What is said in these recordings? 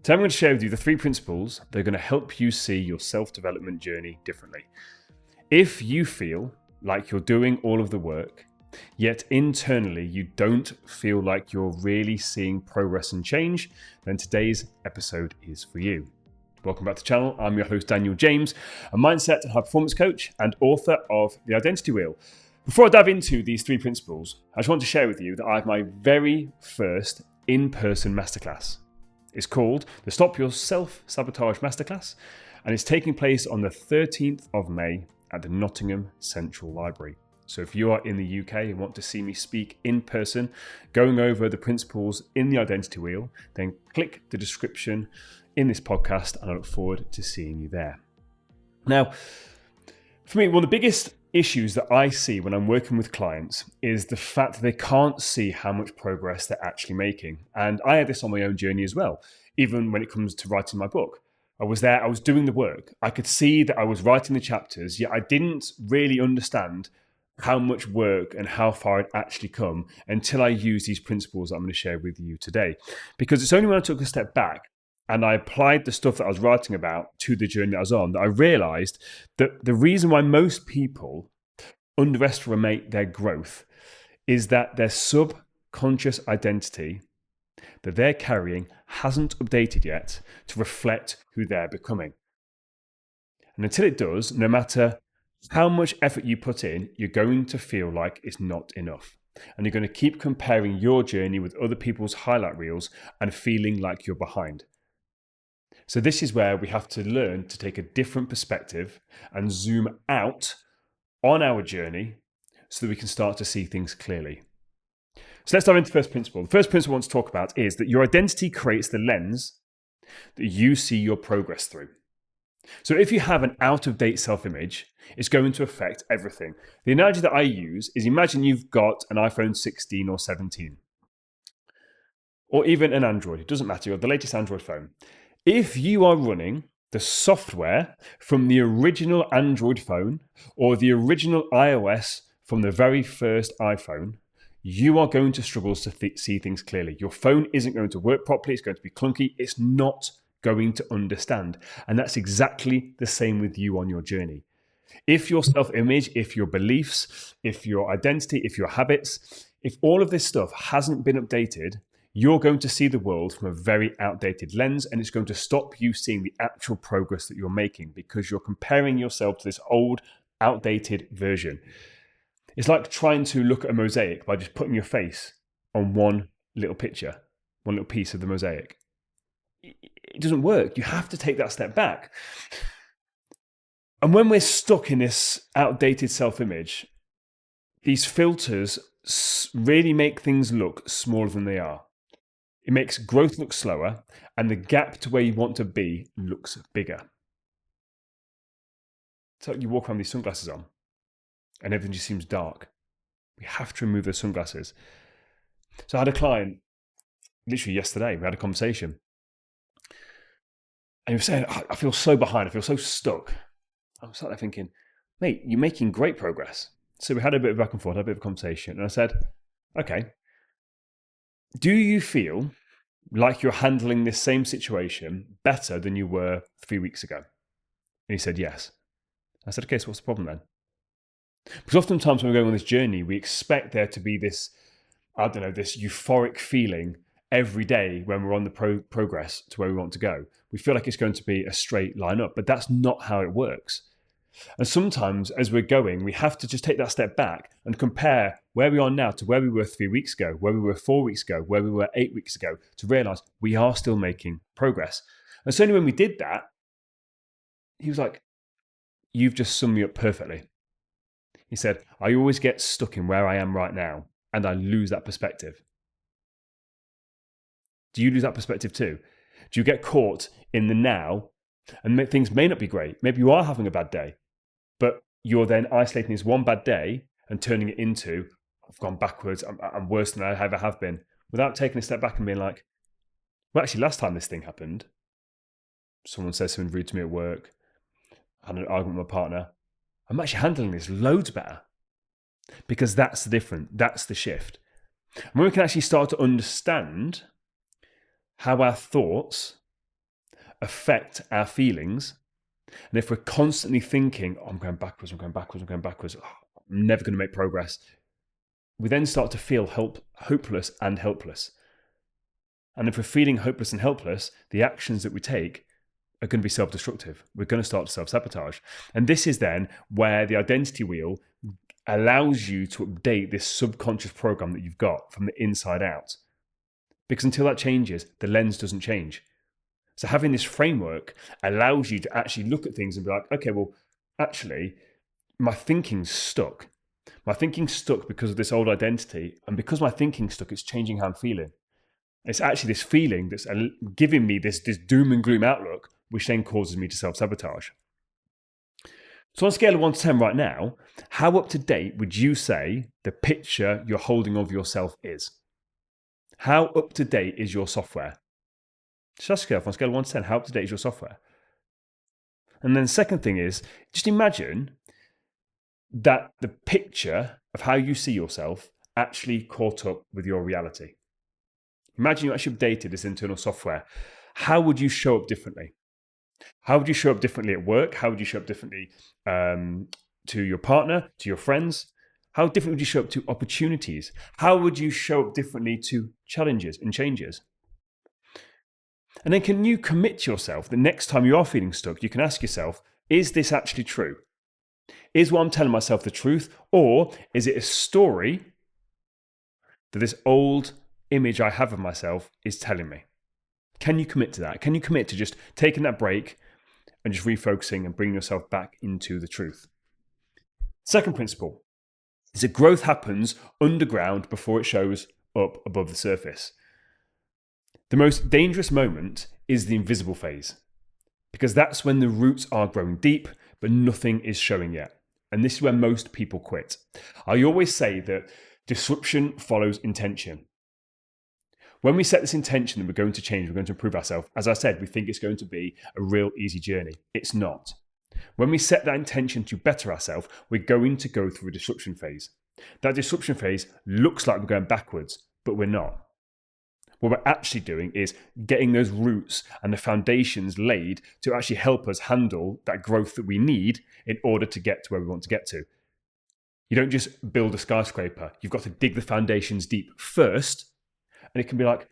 So I'm going to share with you the 3 principles that are going to help you see your self-development journey differently. If you feel like you're doing all of the work, yet internally you don't feel like you're really seeing progress and change, then today's episode is for you. Welcome back to the channel. I'm your host, Daniel James, a mindset and high performance coach and author of The Identity Wheel. Before I dive into these 3 principles, I just want to share with you that I have my very first in-person masterclass. It's called the Stop Your Self-Sabotage Masterclass, and it's taking place on the 13th of May at the Nottingham Central Library. So if you are in the UK and want to see me speak in person, going over the principles in the Identity Wheel, then click the description in this podcast, and I look forward to seeing you there. Now, for me, one of the biggest issues that I see when I'm working with clients is the fact that they can't see how much progress they're actually making. And I had this on my own journey as well, even when it comes to writing my book. I was there, I was doing the work. I could see that I was writing the chapters, yet I didn't really understand how much work and how far I'd actually come until I used these principles that I'm going to share with you today. Because it's only when I took a step back and I applied the stuff that I was writing about to the journey that I was on that I realized that the reason why most people underestimate their growth is that their subconscious identity that they're carrying hasn't updated yet to reflect who they're becoming. And until it does, no matter how much effort you put in, you're going to feel like it's not enough. And you're going to keep comparing your journey with other people's highlight reels and feeling like you're behind. So this is where we have to learn to take a different perspective and zoom out on our journey so that we can start to see things clearly. So let's dive into the first principle. The first principle I want to talk about is that your identity creates the lens that you see your progress through. So if you have an out-of-date self-image, it's going to affect everything. The analogy that I use is, imagine you've got an iPhone 16 or 17, or even an Android. It doesn't matter, you're the latest Android phone. If you are running the software from the original Android phone or the original iOS from the very first iPhone, you are going to struggle to see things clearly. Your phone isn't going to work properly. It's going to be clunky. It's not going to understand. And that's exactly the same with you on your journey. If your self-image, if your beliefs, if your identity, if your habits, if all of this stuff hasn't been updated, you're going to see the world from a very outdated lens, and it's going to stop you seeing the actual progress that you're making because you're comparing yourself to this old, outdated version. It's like trying to look at a mosaic by just putting your face on one little picture, one little piece of the mosaic. It doesn't work. You have to take that step back. And when we're stuck in this outdated self-image, these filters really make things look smaller than they are. It makes growth look slower, and the gap to where you want to be looks bigger. So you walk around with these sunglasses on, and everything just seems dark. We have to remove those sunglasses. So I had a client literally yesterday. We had a conversation, and he was saying, I feel so behind. I feel so stuck. I was sat there thinking, mate, you're making great progress. So we had a bit of back and forth, had a bit of a conversation, and I said, okay, do you feel like you're handling this same situation better than you were 3 weeks ago? And he said, yes. I said, okay, so what's the problem then? Because oftentimes when we're going on this journey, we expect there to be this, this euphoric feeling every day when we're on the progress to where we want to go. We feel like it's going to be a straight line up, but that's not how it works. And sometimes as we're going, we have to just take that step back and compare where we are now to where we were 3 weeks ago, where we were 4 weeks ago, where we were 8 weeks ago, to realize we are still making progress. And certainly when we did that, he was like, you've just summed me up perfectly. He said, I always get stuck in where I am right now, and I lose that perspective. Do you lose that perspective too? Do you get caught in the now, and things may not be great? Maybe you are having a bad day, but you're then isolating this one bad day and turning it into, I've gone backwards, I'm worse than I ever have been, without taking a step back and being like, well, actually, last time this thing happened, someone said something rude to me at work, I had an argument with my partner, I'm actually handling this loads better, because that's the difference, that's the shift. And when we can actually start to understand how our thoughts affect our feelings. And if we're constantly thinking, oh, I'm going backwards, oh, I'm never going to make progress, we then start to feel hopeless and helpless. And if we're feeling hopeless and helpless, the actions that we take are going to be self-destructive. We're going to start to self-sabotage. And this is then where the identity wheel allows you to update this subconscious program that you've got from the inside out. Because until that changes, the lens doesn't change. So having this framework allows you to actually look at things and be like, okay, well, actually, my thinking's stuck. My thinking's stuck because of this old identity. And because my thinking's stuck, it's changing how I'm feeling. It's actually this feeling that's giving me this doom and gloom outlook, which then causes me to self-sabotage. So on a scale of 1 to 10 right now, how up to date would you say the picture you're holding of yourself is? How up to date is your software? Just ask yourself on a scale of 1 to 10, how up to date is your software? And then the second thing is, just imagine that the picture of how you see yourself actually caught up with your reality. Imagine you actually updated this internal software. How would you show up differently? How would you show up differently at work? How would you show up differently to your partner, to your friends? How different would you show up to opportunities? How would you show up differently to challenges and changes? And then can you commit to yourself the next time you are feeling stuck, you can ask yourself, is this actually true? Is what I'm telling myself the truth? Or is it a story that this old image I have of myself is telling me? Can you commit to that? Can you commit to just taking that break and just refocusing and bringing yourself back into the truth? Second principle is that growth happens underground before it shows up above the surface. The most dangerous moment is the invisible phase, because that's when the roots are growing deep, but nothing is showing yet. And this is where most people quit. I always say that disruption follows intention. When we set this intention that we're going to change, we're going to improve ourselves, as I said, we think it's going to be a real easy journey. It's not. When we set that intention to better ourselves, we're going to go through a disruption phase. That disruption phase looks like we're going backwards, but we're not. What we're actually doing is getting those roots and the foundations laid to actually help us handle that growth that we need in order to get to where we want to get to. You don't just build a skyscraper. You've got to dig the foundations deep first. And it can be like,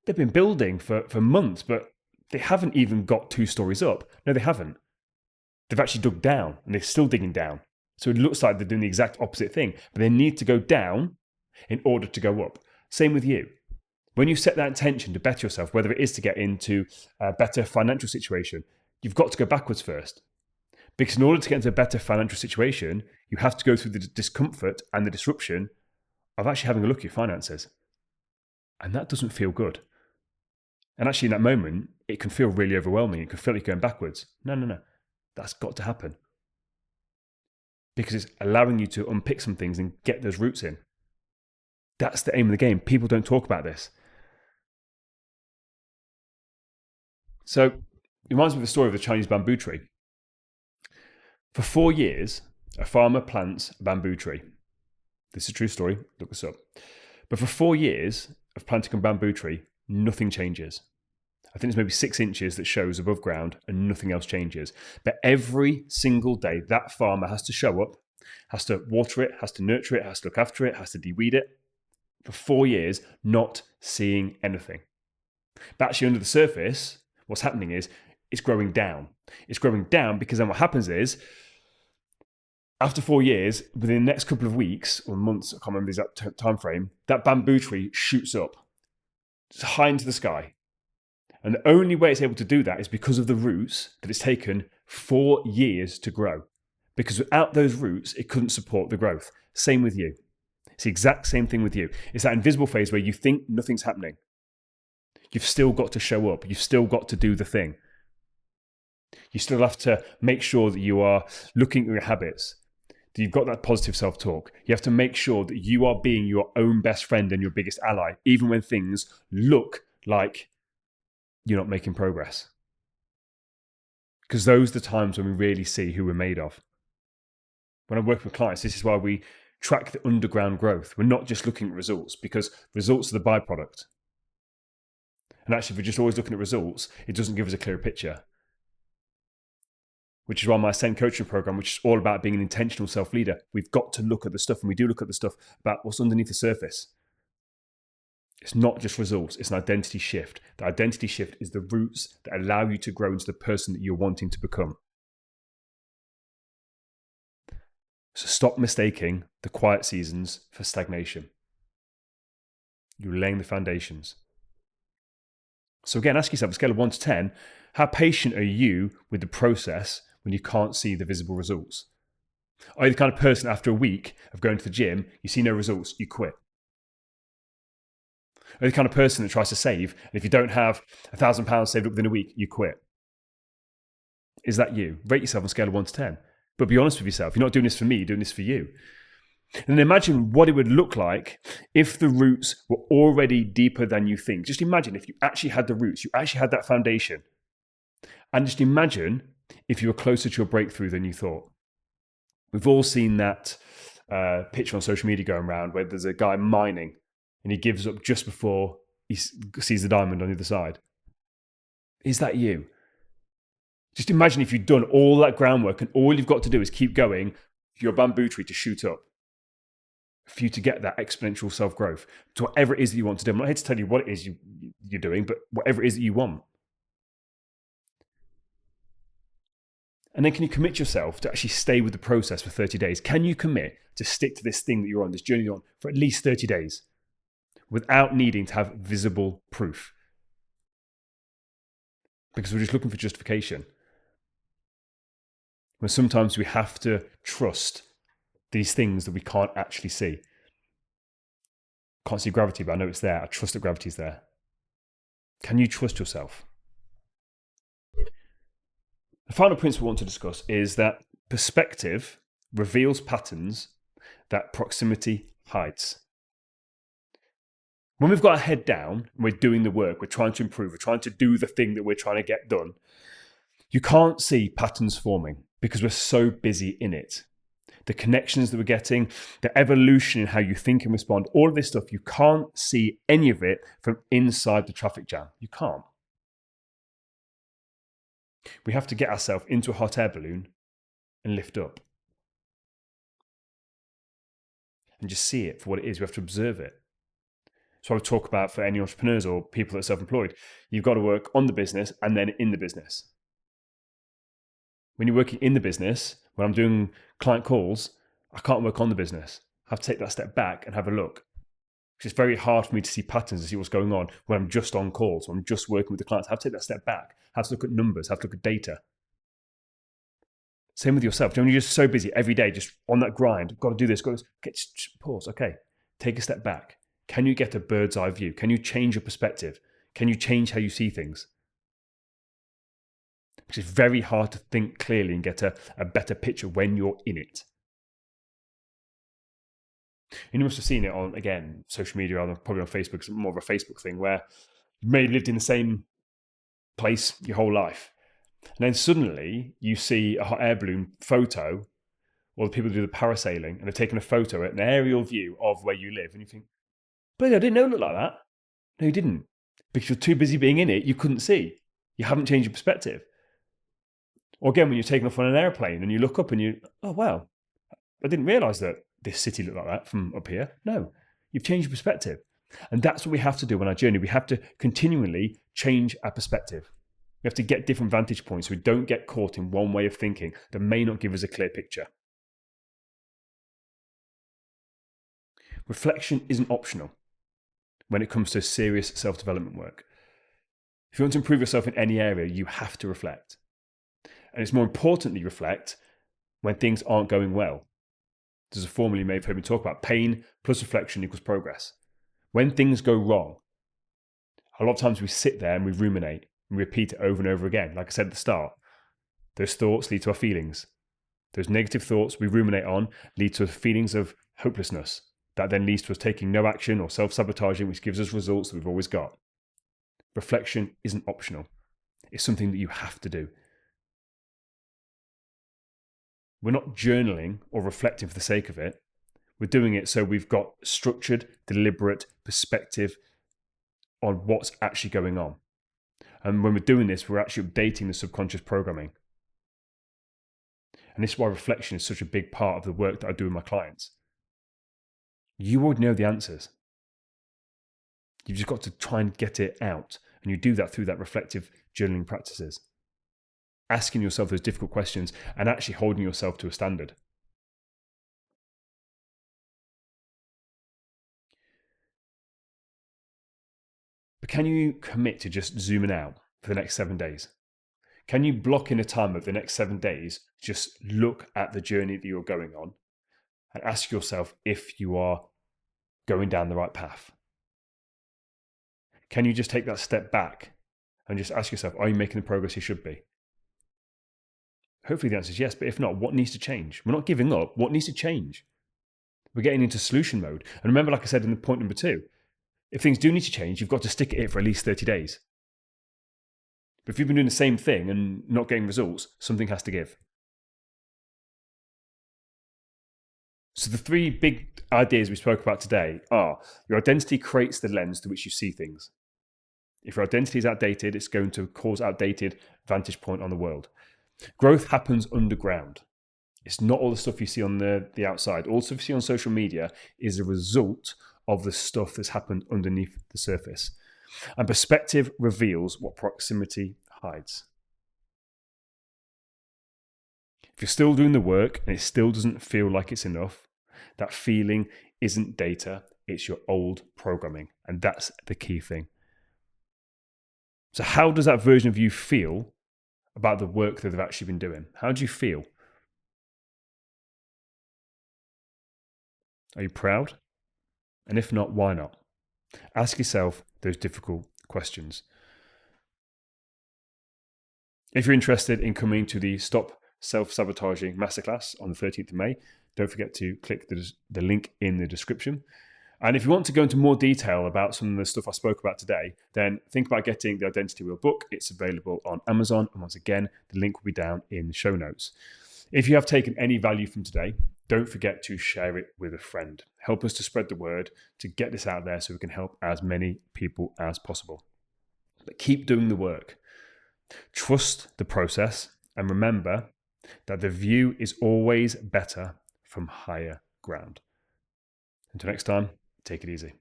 they've been building for months, but they haven't even got 2 stories up. No, they haven't. They've actually dug down and they're still digging down. So it looks like they're doing the exact opposite thing, but they need to go down in order to go up. Same with you. When you set that intention to better yourself, whether it is to get into a better financial situation, you've got to go backwards first. Because in order to get into a better financial situation, you have to go through the discomfort and the disruption of actually having a look at your finances. And that doesn't feel good. And actually in that moment, it can feel really overwhelming. It can feel like you're going backwards. No. That's got to happen. Because it's allowing you to unpick some things and get those roots in. That's the aim of the game. People don't talk about this. So it reminds me of the story of the Chinese bamboo tree. For 4 years, a farmer plants a bamboo tree. This is a true story. Look this up. But for 4 years of planting a bamboo tree, nothing changes. I think it's maybe 6 inches that shows above ground and nothing else changes. But every single day, that farmer has to show up, has to water it, has to nurture it, has to look after it, has to de-weed it. For 4 years, not seeing anything. But actually under the surface, what's happening is it's growing down. It's growing down because then what happens is, after 4 years, within the next couple of weeks or months, I can't remember the exact time frame, that bamboo tree shoots up high into the sky. And the only way it's able to do that is because of the roots that it's taken 4 years to grow. Because without those roots, it couldn't support the growth. Same with you. It's the exact same thing with you. It's that invisible phase where you think nothing's happening. You've still got to show up. You've still got to do the thing. You still have to make sure that you are looking at your habits, that you've got that positive self-talk. You have to make sure that you are being your own best friend and your biggest ally, even when things look like you're not making progress. Because those are the times when we really see who we're made of. When I work with clients, this is why we track the underground growth. We're not just looking at results, because results are the byproduct. And actually, if we're just always looking at results, it doesn't give us a clear picture. Which is why my Ascend coaching program, which is all about being an intentional self-leader, we've got to look at the stuff, and we do look at the stuff about what's underneath the surface. It's not just results, it's an identity shift. The identity shift is the roots that allow you to grow into the person that you're wanting to become. So stop mistaking the quiet seasons for stagnation. You're laying the foundations. So again, ask yourself, a scale of 1 to 10, how patient are you with the process when you can't see the visible results? Are you the kind of person after a week of going to the gym, you see no results, you quit? Are you the kind of person that tries to save, and if you don't have £1,000 saved up within a week, you quit? Is that you? Rate yourself on a scale of 1 to 10. But be honest with yourself. You're not doing this for me, you're doing this for you. And then imagine what it would look like if the roots were already deeper than you think. Just imagine if you actually had the roots, you actually had that foundation. And just imagine if you were closer to your breakthrough than you thought. We've all seen that picture on social media going around where there's a guy mining and he gives up just before he sees the diamond on the other side. Is that you? Just imagine if you've done all that groundwork and all you've got to do is keep going for your bamboo tree to shoot up, for you to get that exponential self-growth, to whatever it is that you want to do. I'm not here to tell you what it is you're doing, but whatever it is that you want. And then can you commit yourself to actually stay with the process for 30 days? Can you commit to stick to this thing that you're on, this journey you're on, for at least 30 days without needing to have visible proof? Because we're just looking for justification. When sometimes we have to trust these things that we can't actually see. Can't see gravity, but I know it's there. I trust that gravity is there. Can you trust yourself? The final principle I want to discuss is that perspective reveals patterns that proximity hides. When we've got our head down and we're doing the work, we're trying to improve, we're trying to do the thing that we're trying to get done, you can't see patterns forming because we're so busy in it. The connections that we're getting, the evolution in how you think and respond, all of this stuff, you can't see any of it from inside the traffic jam. You can't. We have to get ourselves into a hot air balloon and lift up. And just see it for what it is. We have to observe it. So I would talk about for any entrepreneurs or people that are self-employed, you've got to work on the business and then in the business. When you're working in the business, when I'm doing client calls, I can't work on the business. I have to take that step back and have a look. It's very hard for me to see patterns and see what's going on when I'm just on calls, when I'm just working with the clients. I have to take that step back. I have to look at numbers, I have to look at data. Same with yourself. When you're just so busy every day, just on that grind, got to do this, got to just pause. Okay, take a step back. Can you get a bird's eye view? Can you change your perspective? Can you change how you see things? It's very hard to think clearly and get a better picture when you're in it. And you must have seen it on, again, social media, or probably on Facebook. It's more of a Facebook thing where you may have lived in the same place your whole life. And then suddenly you see a hot air balloon photo, or the people who do the parasailing, and they've taken a photo, an aerial view of where you live. And you think, but I didn't know it looked like that. No, you didn't. Because you're too busy being in it, you couldn't see. You haven't changed your perspective. Or again, when you're taking off on an airplane and you look up and you, oh, wow, I didn't realise that this city looked like that from up here. No, you've changed your perspective. And that's what we have to do on our journey. We have to continually change our perspective. We have to get different vantage points so we don't get caught in one way of thinking that may not give us a clear picture. Reflection isn't optional when it comes to serious self-development work. If you want to improve yourself in any area, you have to reflect. And it's more importantly reflect when things aren't going well. There's a formula you may have heard me talk about. Pain plus reflection equals progress. When things go wrong, a lot of times we sit there and we ruminate and repeat it over and over again. Like I said at the start, those thoughts lead to our feelings. Those negative thoughts we ruminate on lead to feelings of hopelessness. That then leads to us taking no action or self-sabotaging, which gives us results that we've always got. Reflection isn't optional. It's something that you have to do. We're not journaling or reflecting for the sake of it. We're doing it so we've got structured, deliberate perspective on what's actually going on. And when we're doing this, we're actually updating the subconscious programming. And this is why reflection is such a big part of the work that I do with my clients. You already know the answers. You've just got to try and get it out. And you do that through that reflective journaling practices. Asking yourself those difficult questions and actually holding yourself to a standard. But can you commit to just zooming out for the next 7 days? Can you block in a time of the next 7 days, just look at the journey that you're going on and ask yourself if you are going down the right path? Can you just take that step back and just ask yourself, are you making the progress you should be? Hopefully the answer is yes, but if not, what needs to change? We're not giving up. What needs to change? We're getting into solution mode. And remember, like I said in the point number 2, if things do need to change, you've got to stick at it for at least 30 days. But if you've been doing the same thing and not getting results, something has to give. So the 3 big ideas we spoke about today are: your identity creates the lens through which you see things. If your identity is outdated, it's going to cause outdated vantage point on the world. Growth happens underground. It's not all the stuff you see on the outside. All the stuff you see on social media is a result of the stuff that's happened underneath the surface. And perspective reveals what proximity hides. If you're still doing the work and it still doesn't feel like it's enough, that feeling isn't data, it's your old programming. And that's the key thing. So how does that version of you feel about the work that they've actually been doing? How do you feel? Are you proud? And if not, why not? Ask yourself those difficult questions. If you're interested in coming to the Stop Self-Sabotaging Masterclass on the 13th of May, don't forget to click the link in the description. And if you want to go into more detail about some of the stuff I spoke about today, then think about getting the Identity Wheel book. It's available on Amazon. And once again, the link will be down in the show notes. If you have taken any value from today, don't forget to share it with a friend. Help us to spread the word, to get this out there so we can help as many people as possible. But keep doing the work. Trust the process, and remember that the view is always better from higher ground. Until next time, take it easy.